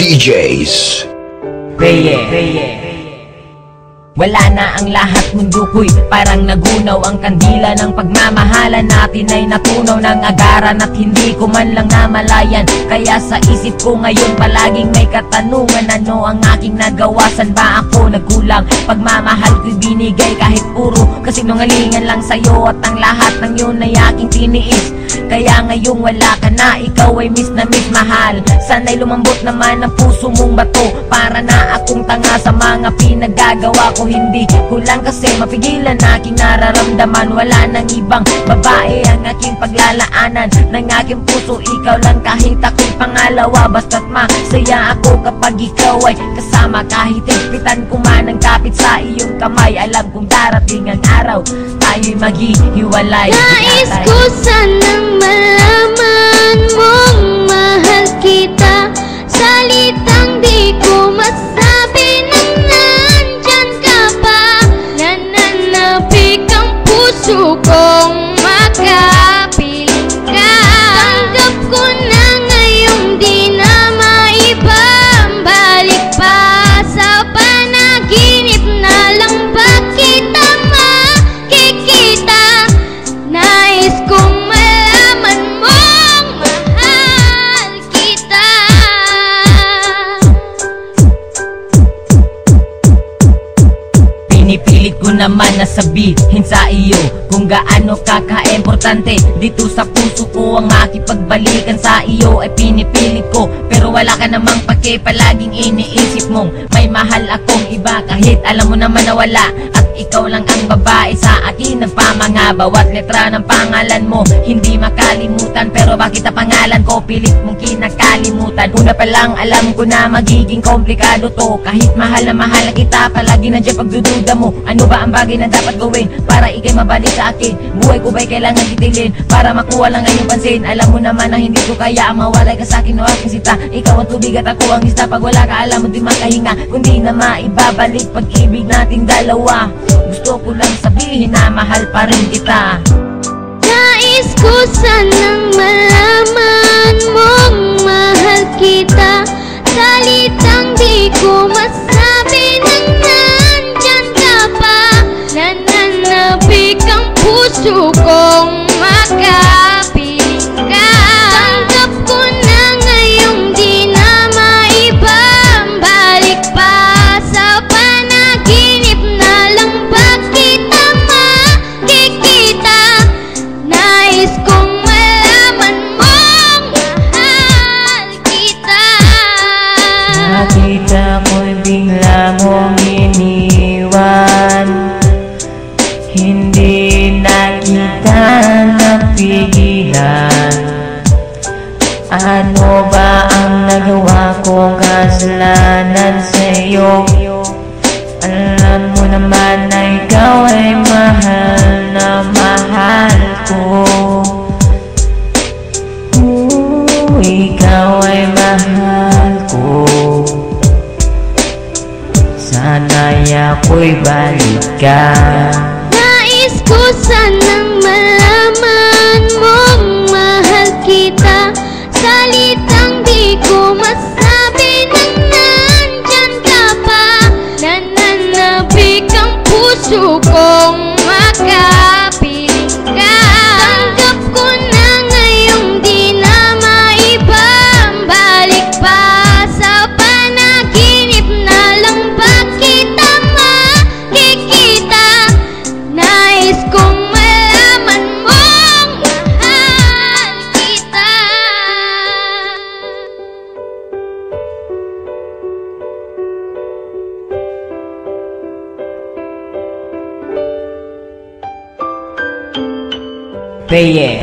DJs. Wala na ang lahat, mundo ko'y parang nagunaw. Ang kandila ng pagmamahalan natin ay natunaw ng agaran at hindi ko man lang namalayan. Kaya sa isip ko ngayon palaging may katanungan, ano ang aking nagawa? San ba ako nagkulang? Pagmamahal ko'y binigay kahit puro kasinungalingan lang sa'yo, at ang lahat ng yun ay aking tiniis. Kaya ngayong wala ka na, ikaw ay miss na miss mahal. Sana'y lumambot naman ang puso mong bato. Para na akong tanga sa mga pinagagawa ko, hindi ko lang kasi mapigilan aking nararamdaman. Wala nang ibang babae ang aking paglalaanan ng aking puso, ikaw lang kahit ako'y pangalawa. Basta't masaya ako kapag ikaw ay kasama, kahit higpitan ko man ang kapit sa iyong kamay. Alam kong darating ang araw tayo'y maghihiwalay. Nais ko sanang malaman mong mahal kita, salitang di ko masabi nang nandyan ka pa. Nananapik ang puso kong makapiling ka. Tanggap ko na ngayong di na maibabalik pa. Sa panaginip na lang ba kita makikita? Nais kong malaman mong mahal kita. Pinipilit ko naman na sabihin sa iyo kung gaano ka-importante dito sa puso ko. Ang makipagbalikan sa iyo ay pinipilit ko, pero wala ka namang pake. Palaging iniisip mong may mahal akong iba, kahit alam mo naman na wala. At ikaw lang ang babae sa akin nagpamanga. Bawat letra ng pangalan mo hindi makalimutan, pero bakit ang pangalan ko pilit mong kinakalimutan? Una pa lang alam ko na magiging komplikado to. Kahit mahal na mahal kita, palagi nandiyan pagdududa mo. Ano ba ang bagay na dapat gawin para ikay mabalik sa akin? Buhay ko ba'y kailangan titilin para makuha lang ang iyong pansin? Alam mo naman na hindi ko kaya ang mawalay ka sa akin o aking sita. Ikaw ang tubig at ako ang isda. Pag wala ka alam mo di makahinga, kundi na maibabalik pag-ibig nating dalawa. Gusto ko lang sabihin na mahal pa rin kita. Nais ko sanang malaman mong mahal kita, salitang di ko masabi nang nandyan ka pa. Nananapik ang puso kong makapiling ka. Tanggap ko na ngayong di na maibabalik pa. Sa panaginip na lang ba kita makikita? Nais kong malaman mong mahal kita. Nakita ko'y bigla mong iniwan, hindi na kita napigilan. Ano ba ang nagawa kong kasalanan sa'yo? Alam mo naman na ikaw ay mahal na mahal ko. Ikaw ay mahal ko. Sana'y ako'y balikan. Nais ko sanang malaman mong mahal kita, salitang di ko masabi nang nandyan ka pa. Nananapik ang puso kong makapiling ka. Tanggap ko na ngayong di na maibabalik pa. Sa panaginip na lang ba kita makikita? Nais kong malaman mong mahal kita. Peye.